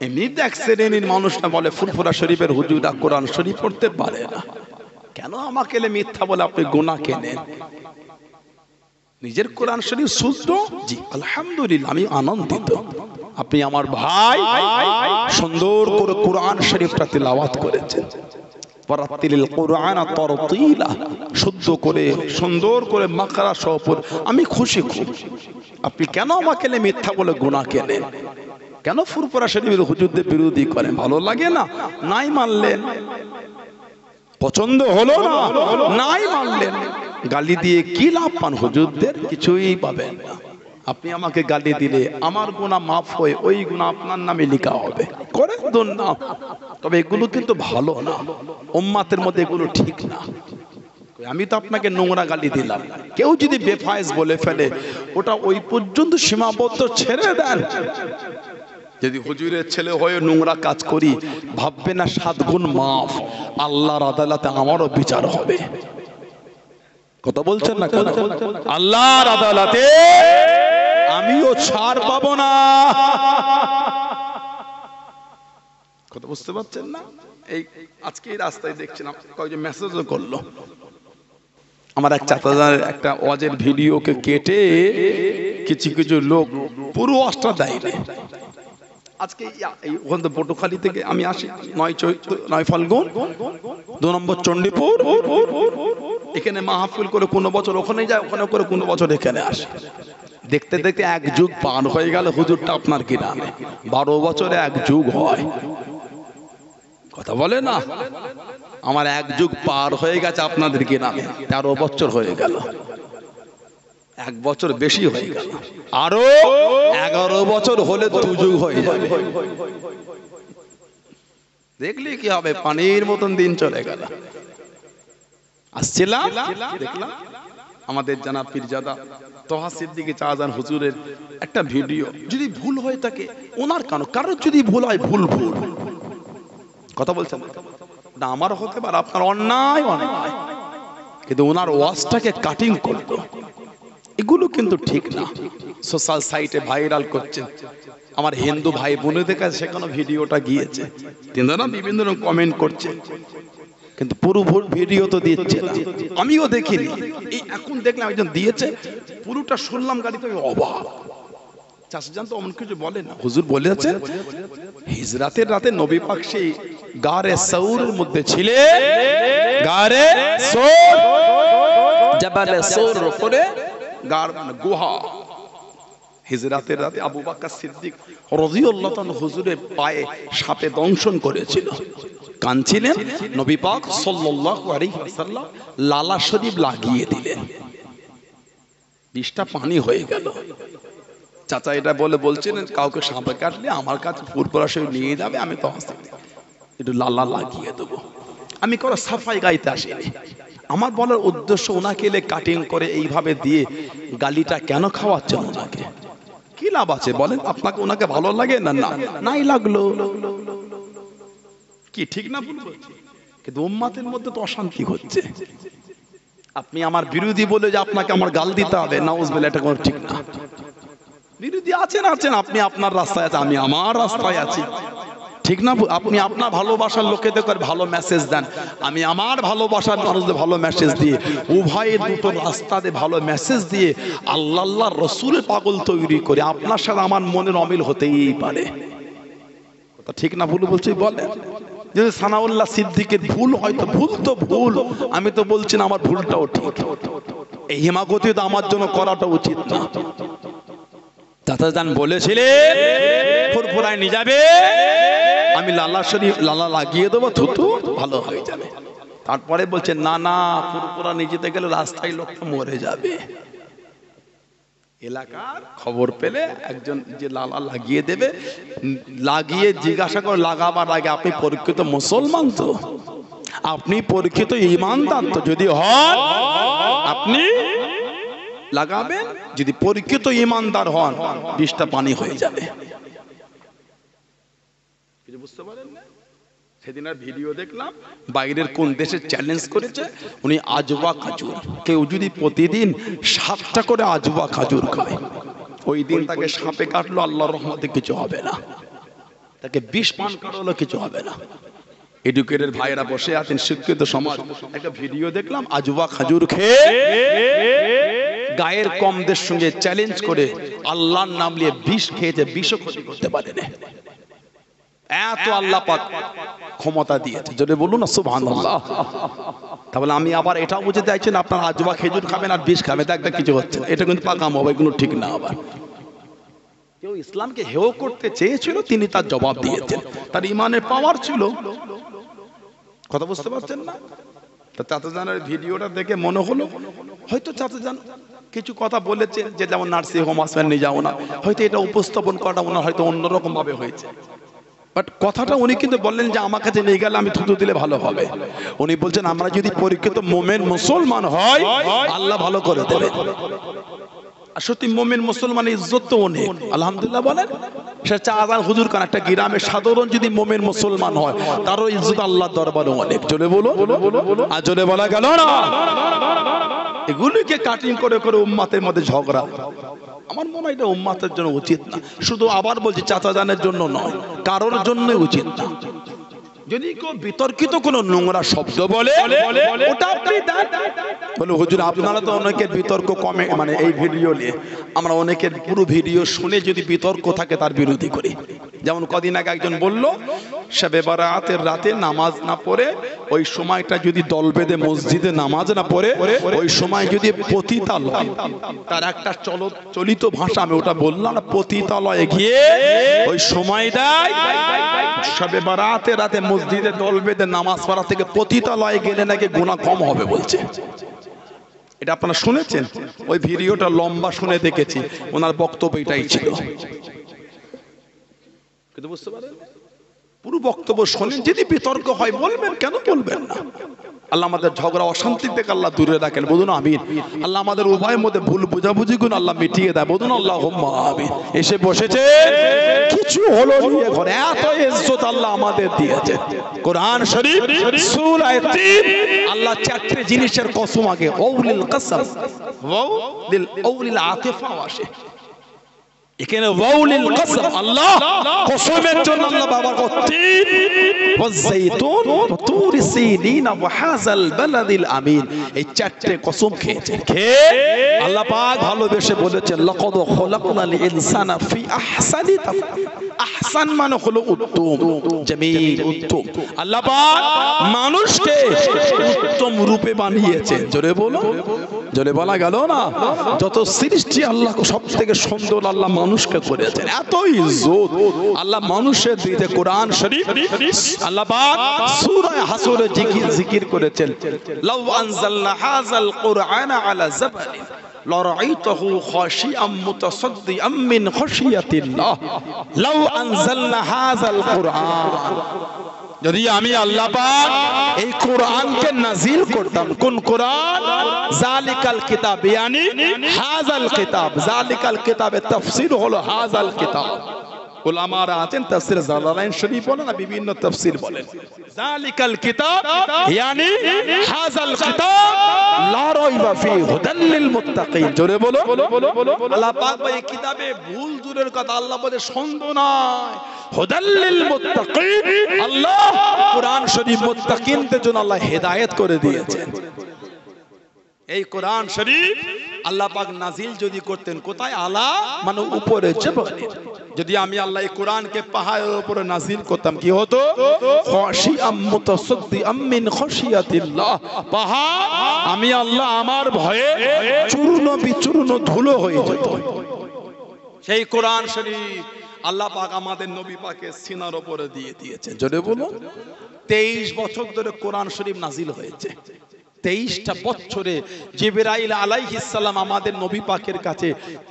এমনি এক শ্রেণীর মানুষটা বলে ফুরফুরা শরীফের হুজুররা কোরআন শরীফ পড়তে পারে না। কেন আমাকে মিথ্যা বলে আপনি গুনাহ কেনেন? নিজের কোরআন শরীফ শুদ্ধ, জি আলহামদুলিল্লাহ, আমি আনন্দিত। আপনি আমার ভাই সুন্দর করে কোরআন শরীফটা তিলাওয়াত করেছেন, ওয়ারাতিলিল কুরআন তারতিলা, শুদ্ধ করে সুন্দর করে মাকরা সহ পড়ে, আমি খুশি খুব। আপনি কেন আমাকে মিথ্যা বলে গুনাহ কেনেন? কেন ফুরফুরা শরীফের হুজুরদের বিরোধী করেন? ভালো লাগে না? নাই মানলেন, পছন্দ হলো না, নাই মানলেন। গালি দিয়ে কি লাভ পান? হুজুরদের কিছুই পাবেন না। আপনি আমাকে গালি দিলে আমার গুনাহ মাফ হয়ে ওই গুনাহ আপনার নামে লেখা হবে, করে দেন না। তবে এগুলো কিন্তু ভালো না, উম্মাতের মধ্যে এগুলো ঠিক না। আমি তো আপনাকে নোংরা গালি দিলাম, কেউ যদি বেফায়েজ বলে ফেলে ওটা ওই পর্যন্ত সীমাবদ্ধ, ছেড়ে দেন। যদি হুজুরের ছেলে হয়ে নোংরা কাজ করি, ভাববে না 7 গুণ মাফ, আল্লাহর আদালতে আমারও বিচার হবে। কথা বলছেন না কেন? আল্লাহর আদালতে আমিও ছাড় পাবো না। কথা বুঝতে পারছেন না? এই আজকে এই রাস্তায় দেখছিলাম কয়েকজন মেসেজও করলো, আমার এক চাচাজানের একটা ওয়াজের ভিডিওকে কেটে কিছু কিছু লোক পুরো ওয়াজটা দেয় না। আজকে ওখান থেকে পটুখালী থেকে আমি আসি, 9 ফাল্গুন 2 নম্বর চণ্ডীপুর, এখানে মাহফিল করে কোনো বছর ওখানে যায়, ওখানে করে কোনো বছর এখানে আসে। দেখতে দেখতে 1 যুগ পার হয়ে গেল। হুজুরটা আপনার কি নামে 12 বছরে 1 যুগ হয়, কথা বলে না? আমার 1 যুগ পার হয়ে গেছে, আপনাদের কি নামে 13 বছর হয়ে গেল, 1 বছর বেশি হয়ে গেল, আরো 11 বছর হলে 2 যুগ হয়ে যাবে। দেখলি কি হবে? পানির মতন দিন চলে গেল। আসছিলাম, দেখলাম আমাদের জানা পীরজাদা তোহা সিদ্দিকী চাচাজান হুজুরের একটা ভিডিও। যদি ভুল হয়ে থাকে ওনার কেন, কারোর যদি ভুল হয় ভুল ভুল, কথা বলছেন না? আমার হতে পারে, আপনার অন্যায় অন্যায়, কিন্তু ওনার ওয়াজটাকে কাটিং করতো, এগুলো কিন্তু ঠিক না। সোশ্যাল সাইটে ভাইরাল করছেন, আমার হিন্দু ভাই বোনদের কাছে সেখানে ভিডিওটা গিয়েছে, তিনজনা বিভিন্ন রকম কমেন্ট করছে, কিন্তু পুরো ভিডিও তো দিচ্ছে না। আমিও দেখিনি, এই এখন দেখলাম একজন দিয়েছে, পুরোটা শুনলাম গাড়িতে, অবাক। চাষাজান তো অমন কিছু বলে না। হুজুর বলেছে হিজরাতের রাতে নবী পাক সেই গারে সৌরের মধ্যে ছিলেন, গারে সৌর, জাবালে সৌর উপরে, গার মানে গুহা। হিজরাতের রাতে আবু বকর সিদ্দিক রাদিয়াল্লাহু তাআলা হুজুরের পায়ে সাপে দংশন করেছিল, কাঁদছিলেন। নবী পাক সাল্লাল্লাহু আলাইহি ওয়াসাল্লাম লালা শরীফ লাগিয়ে দিলেন, বিষটা পানি হয়ে গেল। চাচা এটা বলছিলেন কাউকে সাপে কাটলে আমার কাছে ফুরফুরা শরীফ নিয়ে যাবে, আমি তো একটু লালা লাগিয়ে দেবো। আমি কোনো সাফাই গাইতে আসিনি। আমার বলার উদ্দেশ্য, ওনাকে এলে কাটিং করে এইভাবে দিয়ে গালিটা কেন খাওয়াচ্ছেন? ওনাকে কি লাভ আছে বলেন? আপনাকে ওনাকে ভালো লাগে না? না নাই লাগলো, কি ঠিক না? কিন্তু উম্মাতের মধ্যে তো অশান্তি হচ্ছে। আপনি আমার বিরোধী বলে যে আপনাকে আমার গাল দিতে হবে, নাউজুবিল্লাহ, এটা কোনো ঠিক না। বিরোধী আছেন, আপনি আপনার রাস্তায় আছেন, আমি আমার রাস্তায় আছি, ঠিক না? আপনি আপনার ভালোবাসার লোকেদের ভালো মেসেজ দেন, আমি আমার ভালোবাসার মানুষদের ভালো মেসেজ দিয়ে, উভয়ের দুটো রাস্তাতে ভালো মেসেজ দিয়ে আল্লাহ রসুলের পাগল তৈরি করে আপনার সাথে আমার মনের অমিল হতেই পারে, ঠিক না? ভুল বলছি বলেন। যদি সানাউল্লাহ সিদ্দিকের ভুল হয়তো ভুল তো ভুল, আমি তো বলছি না আমার ভুলটাও ঠিক। এই হিমাগতি তো আমার জন্য করাটা উচিত না। চাচাজান বলেছিলেন ফুরফুরায় নিয়ে যাবে, আমি লালা শরীফ লালা লাগিয়ে দেবো, থুতু ভালো হয়ে যাবে। তারপরে বলছে না না, ফুরফুরা নিয়ে যেতে গেলে রাস্তায় লোকটা মরে যাবে। এলাকার খবর পেলে একজন যে লালা লাগিয়ে দেবে, লাগিয়ে জিজ্ঞাসা করে লাগাবার আগে আপনি পরীক্ষিত মুসলমান তো, আপনি পরীক্ষিত ঈমানদার তো, যদি হন আপনি লাগাবেন, যদি পরীক্ষিত ঈমানদার হন বিষটা পানি হয়ে যাবে। কিছু বুঝতে পারেন না? সেদিন আর ভিডিও দেখলাম, বাইরের কোন দেশে চ্যালেঞ্জ করেছে, উনি আজওয়া খাজুর, কেউ যদি প্রতিদিন 7টা করে আজওয়া খাজুর খায়, ওই দিন তাকে সাপে কাটলো, আল্লাহর রহমতে কিছু হবে না। তাকে বিষ পান করালো কিছু হবে না। এডুকেটেড ভাইরা বসে আছেন, শিক্ষিত সমাজ। একটা ভিডিও দেখলাম, আজুবা খাজুর খেয়ে গায়ের কমদের সঙ্গে চ্যালেঞ্জ করে আল্লাহর নাম নিয়ে বিষ খেয়েছে, বিষও ক্ষতি করতে পারে না। এত আল্লাহ পাক ক্ষমতা দিয়েছে, যদি বলুন না সুবহানাল্লাহ। তাহলে আমি আবার এটাও বুঝতে চাইছেন আপনার আজুবা খেজুর খাবেন আর বিষ খাবেন, দেখবেন কিছু হচ্ছে না। এটা কিন্তু পাকাম হবে, এগুলো ঠিক না। আবার কেউ ইসলামকে হেয় করতে চেয়েছিল, তিনি তার জবাব দিয়েছেন, তার ইমানের পাওয়ার ছিল। কথা বুঝতে পারছেন না? চাচাজানের ভিডিওটা দেখে মনে হলো হয়তো চাচাজান কিছু কথা বলেছেন, যে যেমন নার্সিং হোম আসবেন নিয়ে যাও না, হয়তো এটা উপস্থাপন করাটা ওনার হয়তো অন্যরকম ভাবে হয়েছে। বাট কথাটা উনি কিন্তু বললেন যে আমার কাছে নিয়ে গেলে আমি থুতু দিলে ভালো হবে। উনি বলছেন আমরা যদি পরীক্ষিত মোমেন মুসলমান হয়, আল্লাহ ভালো করে দেবে। আর সত্যি মোমেন মুসলমান ইজ্জত তো অনেক, আলহামদুলিল্লাহ বলেন। সে চাচাজান হুজুর খান একটা গ্রামের সাধারণ যদি মোমেন মুসলমান হয়, তারও ইজ্জত আল্লাহর দরবারে অনেক। চলে বলো, আর চলে বলা গেল না। এগুলিকে কাটিং করে করে উম্মাতের মধ্যে ঝগড়া, আমার মনে হয় এটা উম্মাতের জন্য উচিত না। শুধু আবার বলছি চাচাজানের জন্য নয়, কারোর জন্য উচিত না। যদি কেউ বিতর্কিত কোন নোংরা শব্দ বলে, ওটা আপনি দেন, বলে হুজুর আপনারা তো অনেকের বিতর্ক কমে, মানে এই ভিডিও নিয়ে আমরা অনেকের পুরো ভিডিও শুনে যদি বিতর্ক থাকে তার বিরোধী করি। যেমন কদিন আগে একজন বলল শবে বারাতের রাতে নামাজ না পড়ে, ওই সময়টা যদি দল বেঁধে মসজিদে নামাজ না পড়ে, ওই সময় যদি পতিতালয়, তার একটা চলিত ভাষা আমি ওটা বললাম না, পতিতালয়ে গিয়ে ওই সময়টায় শবে বারাতের রাতে মসজিদে দল বেঁধে নামাজ পড়া থেকে পতিতালয়ে গেলে নাকি গুনাহ কম হবে বলছে। এটা আপনারা শুনেছেন? ওই ভিডিওটা লম্বা শুনে দেখেছি, ওনার বক্তব্য এটাই ছিল। কিন্তু বুঝতে পারেন, পুরো বক্তব্য শোনেন, যদি বিতর্ক হয় বলবেন, কেন বলবেন না? আল্লাহ আমাদের ঝগড়া অশান্তি থেকে আল্লাহ দূরে রাখেন, বলুন আমিন। আল্লাহ আমাদের উভয়ের মধ্যে ভুল বোঝাবুঝি গুণ আল্লাহ মিটিয়ে দেয়, বলুন আল্লাহুম্মা আমিন। এসে বসেছে কিছু হলো নিয়ে ঘরে, এত ইজ্জত আল্লাহ আমাদের দিয়েছে। কোরআন শরীফ সূরা ৩ আল্লাহ চারটি জিনিসের কসম আগে ওয়াউলিল কসম, ওয়াউলিল ওয়াউলিল আতিফা আসে। এখানে ওয়াউলিল কসম, আল্লাহ কসমের জন্য আল্লাহ বাবার তিন ওয়াজ যাইতুন ওয়া তুর সিনিন ওয়া হাযাল বালাদিল আমিন, এই চারটি কসম খেয়েছে। খেয়ে আল্লাহ পাক ভালোবেসে বলেছেন লাকাদ খলাকনাল ইনসানা ফি আহসানি তাকওয়িম। আহসান মানে হলো উত্তম, জামিল উত্তম। আল্লাহ পাক মানুষকে উত্তম রূপে বানিয়েছেন। জোরে বলো, জোরে বলা গেল না? যত সৃষ্টি আল্লাহ সবথেকে সুন্দর আল্লাহ মানুষকে করেছেন, এত ইজ্জত আল্লাহ মানুষের দিতে। কোরআন শরীফ আল্লাহ পাক সূরা হাসরে জিকির করেছেন, লাউ আনজালনা হাযাল কুরআনা আলা জাবালিন লারাআইতাহু খাশিআম মুতাসাদ্দিআম মিন খাশিয়াতিল্লাহ। লাউ আনজালনা হাযাল কুরআন, যদি আমি আল্লাহ পাক এই কোরআনকে নাজিল করতাম। কোন কোরআন? জালিকাল কিতাব, ইয়ানি হাযাল কিতাব। জালিকাল কিতাবের তাফসীর হলো হাযাল কিতাব। উলামারা আছেন তাফসীর জালালাইন শরীফ বলেন না, বিভিন্ন তাফসীর বলেন। জালিকাল কিতাব ইয়ানি হাযাল কিতাব লা রাইবা ফি হুদাল লিল মুত্তাকিন। জোরে বলো, আল্লাহ পাক এই কিতাবে ভুল দূরের কথা, আল্লাহ বলে সন্দেহ নাই, হুদাল লিল মুত্তাকিন। আল্লাহ কোরআন শরীফ মুত্তাকিনদের জন্য আল্লাহ হেদায়েত করে দিয়েছেন। এই কোরআন শরীফ আল্লাহ পাক নাজিল যদি করতেন কোথায়? আলা মানে উপরে, জবালে। যদি আমি আল্লাহ এই কোরআনকে পাহাড়ের উপরে নাজিল করতাম, কি হতো? খাশিআম মুতাসাদ্দিআম মিন খাশিয়াতিল্লাহ। পাহাড় আমি আল্লাহ আমার ভয়ে চূর্ণ বিচূর্ণ ধুলো হয়ে যেত। সেই কোরআন শরীফ আল্লাহ পাক আমাদের নবী পাকের সিনার উপরে দিয়ে দিয়েছে। জোরে বলো, 23 বছর ধরে কোরআন শরীফ নাজিল হয়েছে। 23টা বছরে জিবরাইল আলাইহিস সালাম আমাদের নবী পাকের কাছে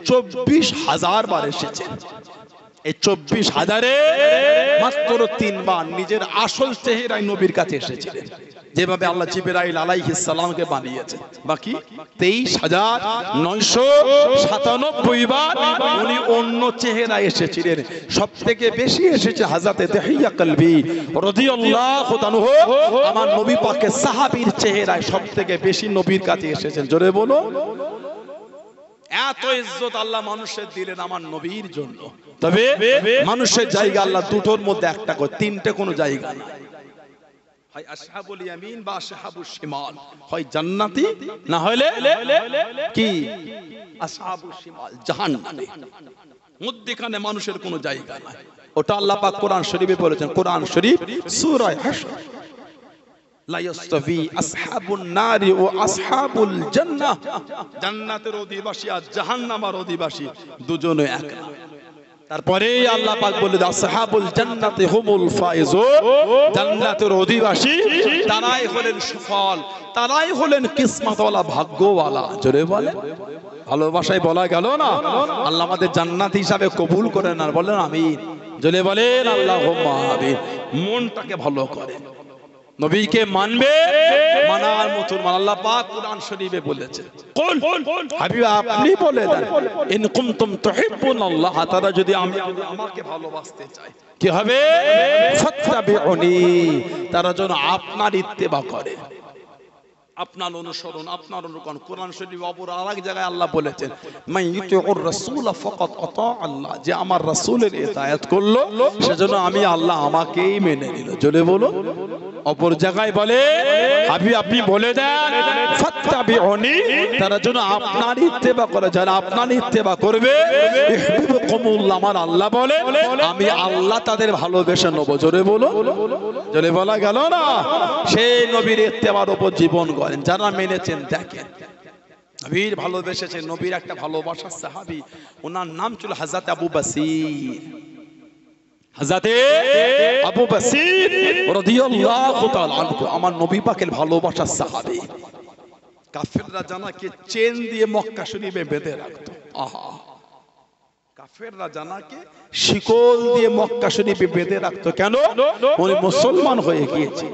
24,000 বার এসেছেন। এই 24,000-এ মাত্র 3 বার নিজের আসল চেহারায় নবীর কাছে এসেছিলেন, যেভাবে আল্লাহ জিবরাইল আলাইহিস সালামকে বানিয়েছে। বাকি 23,997 বার উনি অন্য চেহারায় এসেছিলেন। সবথেকে বেশি এসেছে হযরত তাহিয়া কলবি রাদিয়াল্লাহু তাআলা, আমার নবী পাকের সাহাবীর চেহারায় সবথেকে বেশি নবীর কাছে এসেছেন। জোরে বলো, এত ইজ্জত আল্লাহ মানুষের দিলেন আমার নবীর জন্য। তবে মানুষের জায়গা আল্লাহ দুটোর মধ্যে একটা করে, তিনটে কোনো জায়গা না, হয় আসহাবুল ইয়ামিন বা আসহাবুশ শিমাল, হয় জান্নাতি না হলে কি আসহাবুশ শিমাল, জাহান্নামে। মধ্যখানে মানুষের কোনো জায়গা নাই। ওটা আল্লাহ পাক কোরআন শরীফে বলেছেন, কোরআন শরীফ সূরা হাশর, লা ইয়াস্তাবি আসহাবুন নারি ওয়া আসহাবুল জান্নাহ, জান্নাতের অধিবাসী আর জাহান্নামের অধিবাসী দুজনে এক না। তারপরে আল্লাহ পাক বলে আসহাবুল জান্নাতি হুমুল ফাইজুন, জান্নাতের অধিবাসী তারাই হলেন সফল, তারাই হলেন কিসমতওয়ালা, ভাগ্যওয়ালা। জোরে বলে, ভালোবাসায় বলা গেল না। আল্লাহ আমাদের জান্নাত হিসাবে কবুল করেন আর বলেন আমিন। জোরে বলেন আল্লাহুম্মা আমিন। মনটাকে ভালো করে নবীকে মানবে, মানার মতন আল্লাহ পাক কোরআন শরীফে বলেছে, কুল হাবিব আপনি বলে দেন, ইন কুনতুম তুহিব্বুনাল্লাহ, তারা যদি আমাকে ভালোবাসতে চায় কি হবে, ফাত্তাবিউনি, তারা যেন আপনার ইত্তেবা করে, আপনার অনুসরণ, আপনার অনুকরণ। কোরআন শরীফ অপর আরেক জায়গায় আল্লাহ বলেছেন, মান ইউতিউর রাসূল ফাকাত আতা আল্লাহ, যে আমার রাসূলের ইতায়াত করলো সেজন্য আমি আল্লাহ আমাকেই মেনে নিল। জোরে বলো। অপর জায়গায় বলে হাবিব আপনি বলে দেন, ফাত্তাবিউনি, তারা যেন আপনার ইত্তেবা করে, যারা আপনার ইত্তেবা করবে ইহবিবকুমুল্লাহ, আমার আল্লাহ বলে আমি আল্লাহ তাদের ভালোবেসে নেব। জোরে বলো, জোরে বলা গেল না। সেই নবীর ইত্তেবার উপর জীবন গড়েন যারা মেনেছেন। দেখেন নবীর ভালোবেসেছেন, নবীর একটা ভালোবাসার সাহাবী, ওনার নাম ছিল হযরত আবু বসির। হযরতে আবু বসির রাদিয়াল্লাহু তাআলা আনহু আমার নবী পাকের ভালোবাসার সাহাবী। কাফেররা জানাকে চেন দিয়ে মক্কা শরীফে বেঁধে রাখতো। আহা, কাফেররা জানাকে শিকল দিয়ে মক্কা শরীফে বেঁধে রাখতো। কেন? উনি মুসলমান হয়ে গিয়েছে।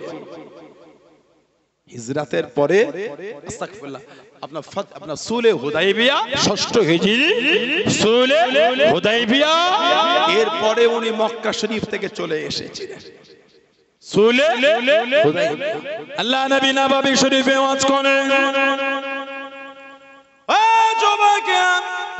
হিজরাতের পরে আস্তাগফিরুল্লাহ, আপনার সুলে হুদাইবিয়া, ষষ্ঠ হিজরি সুলে হুদাইবিয়া, এরপরে উনি মক্কা শরীফ থেকে চলে এসেছিলেন। সুলে হুদাইবিয়া আল্লাহ নবী নববী শরীফে ওয়াজ করেন, ও যুবকে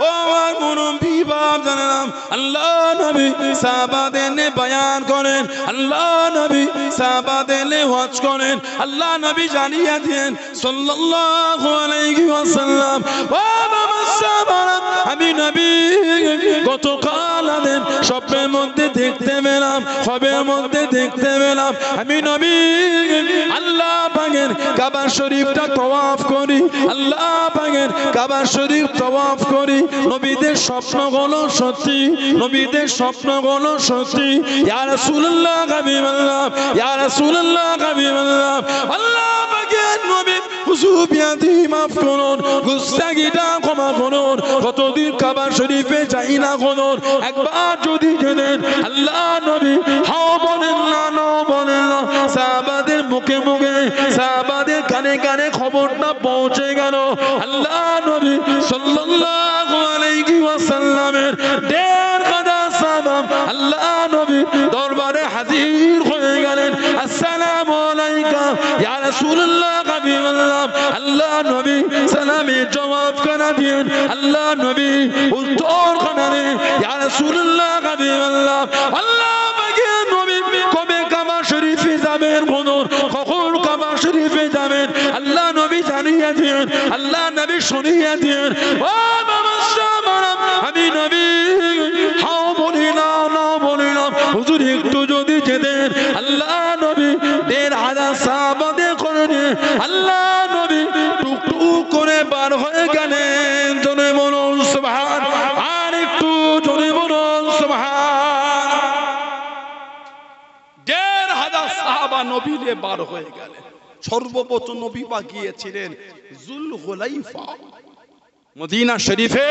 ও আমার মুরব্বি বাপ জানেন, আল্লাহ নবী সাহাবাদের নিয়ে বয়ান করেন, আল্লাহ নবী সাহাবাদের নিয়ে ওয়াজ করেন, আল্লাহ নবী জানিয়ে দেন সাল্লাল্লাহু আলাইহি ওয়াসাল্লাম, ও বাবা সাহাবারা, আমি নবী গতকাল আদেন স্বপ্নের মধ্যে দেখতে পেলাম, খবের মধ্যে দেখতে পেলাম, আমি নবী আল্লাহ পাকের কাবা শরীফটা তওয়াফ করি, আল্লাহ পাকের কাবা শরীফ তওয়াফ করি, নবীদের স্বপ্নগুলো সত্যি, নবীদের স্বপ্নগুলো সত্যি। ইয়া রাসূলুল্লাহ হাবিবাল্লাহ, ইয়া রাসূলুল্লাহ হাবিবাল্লাহ, আল্লাহ পাকের নবী হুজুর বিয়াদি মাফ করুন, গুস্তাগিটা ক্ষমা করুন, কতদিন কাবা শরীফে যাই না করুন, একবার যদি জেনেন আল্লাহ নবী হাও বলেন না, নো বলেন না, সাহাবাদের মুখে মুখে, সাহাবাদের কানে কানে খবরটা পৌঁছে গেল, আল্লাহ নবী সাল্লাল্লাহু আলাইহি ওয়াসাল্লামের 1.5 সাহাবা আল্লাহ নবী দরবারে হাজির হয়ে গেলেন। আসসালামু আলাইকা ইয়া রাসূলুল্লাহ হাবিবাল্লাহ, আল্লাহ নবী সালামে জবাব করে দিন, আল্লাহ নবী উত্তর করে দিন, ইয়া রাসূলুল্লাহ হাবিবাল্লাহ, আল্লাহ পাকের নবী কবে কাবা শরীফে যাবেন, কখন কাবা শরীফে যাবেন, আল্লাহ নবী জানিয়ে দিন, আল্লাহ নবী শুনিয়ে দিন। ও বাবা সাহাবারা, আমি নবী হাও বলি না, না বলি না, হুজুর একটু যদি যেতেন, আল্লাহ নবী 1.5 সাহাবাদের করে নিয়ে আল্লাহ নবী টুকটুক করে বার হয়ে গেলেন। জোরে বলুন সুবহান, আর একটু জোরে বলুন সুবহান। 1.5 সাহাবা নবী নিয়ে বার হয়ে গেলেন। সর্বপ্রথম নবী পাক গিয়েছিলেন যুলহুলাইফা, মদিনা শরীফে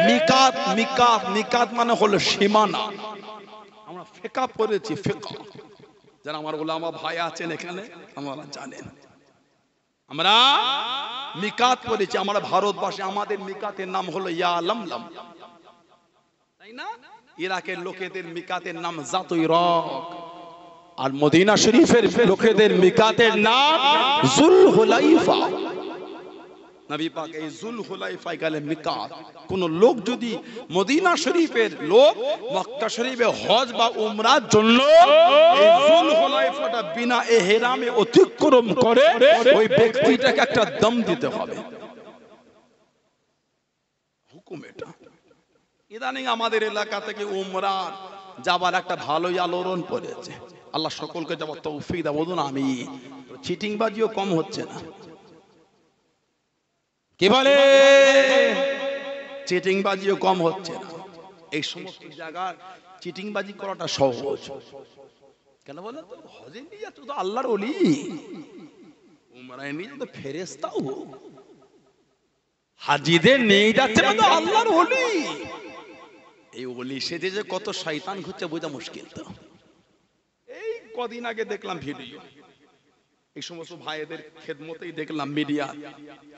মিকাত। মিকাত, মিকাত মানে হলো সীমানা। আমরা ফিকা পড়েছি, ফিকা, যারা আমার উলামা ভাই আছেন এখানে আমরা জানেন, আমরা মিকাত পড়েছি। আমরা ভারতবাসী, আমাদের মিকাতের নাম হলো ইয়া লামলাম, তাই না? ইরাকের লোকেদের মিকাতের নাম জাত ইরাক, আর মদিনা শরীফের লোকেদের মিকাতের নাম যুলহুলাইফা। নবী পাক এই যুলহুলাইফায় গেলে মিকাত, কোন লোক যদি মদিনা শরীফের লোক মক্কা শরীফে হজ বা উমরার জন্য এই যুলহুলাইফাটা বিনা ইহরামে অতিক্রম করে, ওই ব্যক্তিটাকে একটা দম দিতে হবে। হুকুম এটা। ইদানিং আমাদের এলাকা থেকে উমরা যাবার একটা ভালোই আলোড়ন পড়েছে। আল্লাহ সকলকে যাবার তৌফিক দাও, বলুন আমিন। চিটিংবাজিও কম হচ্ছে না। কি বলে? চিটিংবাজিও কম হচ্ছে না। এই সমস্ত জায়গায় চিটিংবাজি করাটা সহজ। কেন বলেন তো? হজে নিয়ে তো আল্লাহর ওলি, উমরায় নিয়ে তো ফেরেশতাও, হাজিদের নিয়ে যাচ্ছে তো আল্লাহর ওলি। এই ওলি সেজে যে কত শয়তান ঘুরছে বোঝা মুশকিল। তো এই কদিন আগে দেখলাম ভিডিও, এই সমস্ত ভাইদের খেদমতেই দেখলাম মিডিয়া,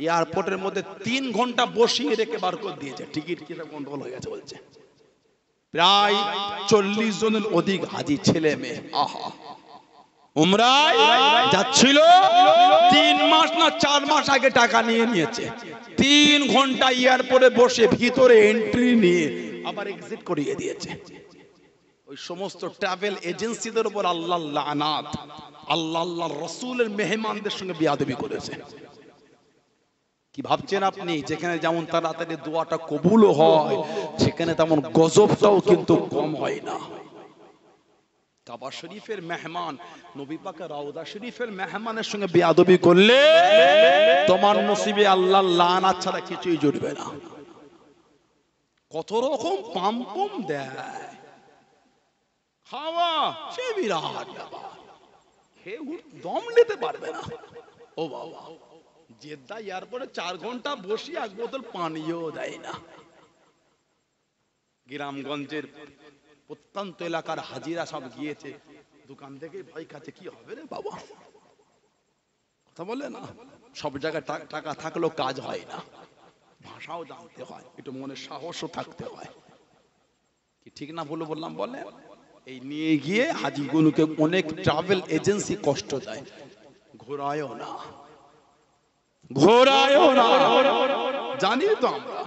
এয়ারপোর্টের মধ্যে 3 ঘন্টা বসিয়ে রেখে বার করে দিয়েছে, টিকিট কিনা কন্ট্রোল হয়ে গেছে বলছে। প্রায় 40 জনের অধিক হাজি ছেলে মেয়ে আহা উমরায় যাচ্ছিল। 3 মাস না 4 মাস আগে টাকা নিয়ে নিয়েছে। 3 ঘন্টা এয়ারপোর্টে বসে ভিতরে এন্ট্রি নিয়ে আবার এক্সিট করিয়ে দিয়েছে। ওই সমস্ত ট্রাভেল এজেন্সিদের উপর আল্লাহর লানাত। আল্লাহ আল্লাহর রাসূলের মেহমানদের সঙ্গে বেয়াদবি করেছে। কি ভাবছেন আপনি? যেখানে যেমন তাড়াতাড়ি দোয়াটা কবুল হয়, সেখানে তেমন গজবটাও কিন্তু কম হয় না। কাবা শরীফের মেহমান, নবী পাকের রওজা শরীফের মেহমানের সঙ্গে বেয়াদবি করলে তোমার নসিবে আল্লাহর লানাত ছাড়া কিছুই জুড়বে না। কত রকম পাম্পম দেয়, খাওয়া সে বিরাট ব্যাপার, খেয়ে দম নিতে পারবে না। ও বাবা, জেদ্দা এয়ারপোর্টে 4 ঘন্টা বসি 1 বোতল পানিও দেয় না। গ্রামগঞ্জের প্রত্যন্ত এলাকার হাজিরা সব গিয়েছে, দোকান থেকে ভয় খাচ্ছে, কি হবে রে বাবা, কথা বলে না। সব জায়গায় টাকা থাকলেও কাজ হয় না, ভাষাও জানতে হয়, একটু মনে সাহসও থাকতে হয়। কি ঠিক না ভুল বললাম বলে? এই নিয়ে গিয়ে হাজিগুলোকে অনেক ট্রাভেল এজেন্সি কষ্ট দেয়, ঘোরায়ও না, ঘোরায়ও না। জানি তো আমরা।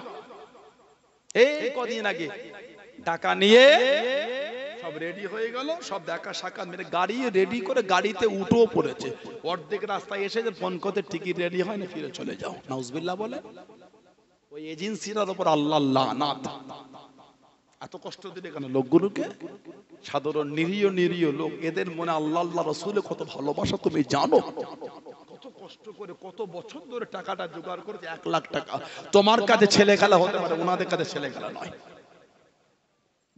এই কদিন আগে টাকা নিয়ে সব রেডি হয়ে গেল, সব দেখা সাক্ষাৎ মেরে গাড়ি রেডি করে গাড়িতে উঠেও পড়েছে। অর্ধেক রাস্তায় এসে যে ফোন করতে টিকিট রেডি হয় না, ফিরে চলে যাও। নাউজুবিল্লাহ বলে। ওই এজেন্সিটার উপর আল্লাহর লানাত। এত কষ্ট দিলে কেন লোকগুলোকে? সাধারণ নিরীহ নিরীহ লোক, এদের মনে আল্লাহ আল্লাহ রাসূলের কত ভালোবাসা তুমি জানো? কত কষ্ট করে কত বছর ধরে টাকাটা জোগাড় করেছে, 1 লাখ টাকা। তোমার কাছে ছেলে খেলা হতে পারে, ওনাদের কাছে ছেলে খেলা নয়।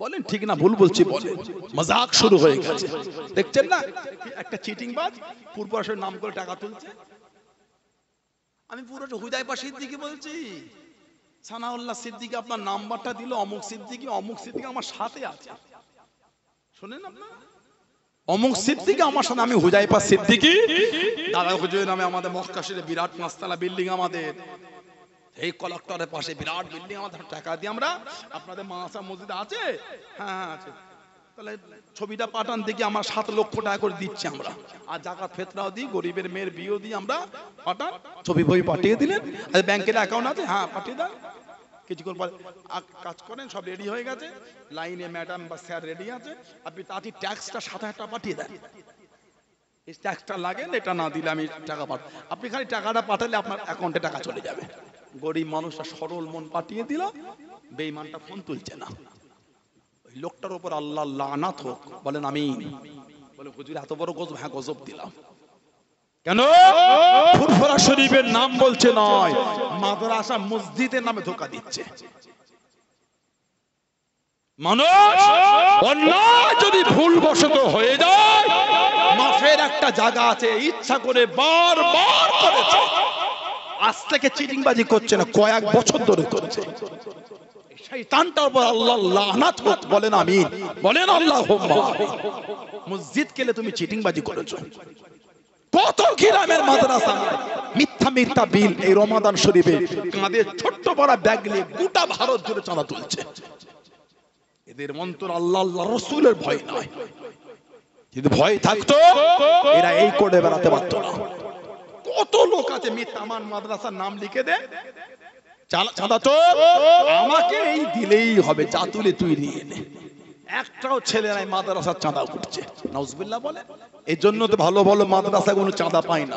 বলেন ঠিক না ভুল বলছি? বলেন। মজাক শুরু হয়ে গেছে, দেখছেন না? একটা চিটিংবাজ পূর্বপুরুষের নাম করে টাকা তুলছে। আমি পুরো হুদাইফা সিদ্দিকী বলছি, সানাউল্লাহ সিদ্দিকী আপনার নাম্বারটা দিল, অমুক সিদ্দিকী আমার সাথে আছে। শুনেন আপনারা, অমুক সিদ্দিকী আমার সাথে, আমি হুদাইফা সিদ্দিকী, দাদা হুজুর নামে আমাদের মক্কা শরীফে বিরাট 5 তলা বিল্ডিং, আমাদের এই কলেক্টরের পাশে বিরাট বিল্ডিং, আমাদের টাকা দিয়ে আমরা, আপনাদের মাদ্রাসা মসজিদ আছে? হ্যাঁ আছে। তাহলে ছবিটা পাঠান দেখি, আমার 7 লক্ষ টাকা করে দিচ্ছি আমরা, আর জাকাত ফিতরাও দিই, গরিবের মেয়ের বিয়েও দিই আমরা, পাঠান। ছবি বই পাঠিয়ে দিলেন। আর ব্যাংকের অ্যাকাউন্ট আছে? হ্যাঁ পাঠিয়ে দেন। কিছুক্ষণ পরে কাজ করেন, সব রেডি হয়ে গেছে, লাইনে ম্যাডাম বা স্যার রেডি আছে, আপনি তাড়াতাড়ি ট্যাক্সটা 7,000 টাকা পাঠিয়ে দেন। এই ট্যাক্সটা লাগেন, এটা না দিলে আমি টাকা পাঠাবো। আপনি খালি টাকাটা পাঠালে আপনার অ্যাকাউন্টে টাকা চলে যাবে। গরিব মানুষটা সরল মন পাঠিয়ে দিল, বেঈমানটা ফোন তুলছে না। ওই লোকটার উপর আল্লাহ লানাত হোক, বলেন আমিন। বলে হুজুর এত বড় গজব? হ্যাঁ গজব দিলাম। কেন? ফুরফুরা শরীফের নাম বলছে নয়, মাদ্রাসা মসজিদের নামে ধোঁকা দিচ্ছে। মানুষ অন্যায় যদি ভুলবশত হয়ে যায়, মাফের একটা জায়গা আছে, ইচ্ছা করে বারবার করেছে, আজ থেকে চিটিংবাজি করছে না, কয়েক বছর ধরে করছে। শয়তানটার উপর আল্লাহ লানাত হোক, বলেন আমিন, বলেন আল্লাহুম্মা। মসজিদ গেলে তুমি চিটিংবাজি করেছো। কত গ্রামের মাদ্রাসা মিথ্যা মিথ্যা বিল এই রমাদান শরীফে কাঁধে ছোট্ট বড় ব্যাগ নিয়ে গোটা ভারত জুড়ে চাঁদা তুলছে। এদের অন্তর আল্লাহ আল্লাহ রাসূলের ভয় নয়। যদি ভয় থাকতো এরা এই করে বেড়াতে পারতো না। কত লোক আছে মিতামান মাদ্রাসার নাম লিখে দে, চাঁদা চোর, আমাকে এই দিলেই হবে, যা তুলে তুই নিয়ে নে। একটাও ছেলে নাই মাদ্রাসার চাঁদা উঠছে, নাউজুবিল্লাহ বলে। এই জন্য তো ভালো ভালো মাদ্রাসাগুলো চাঁদা পায় না।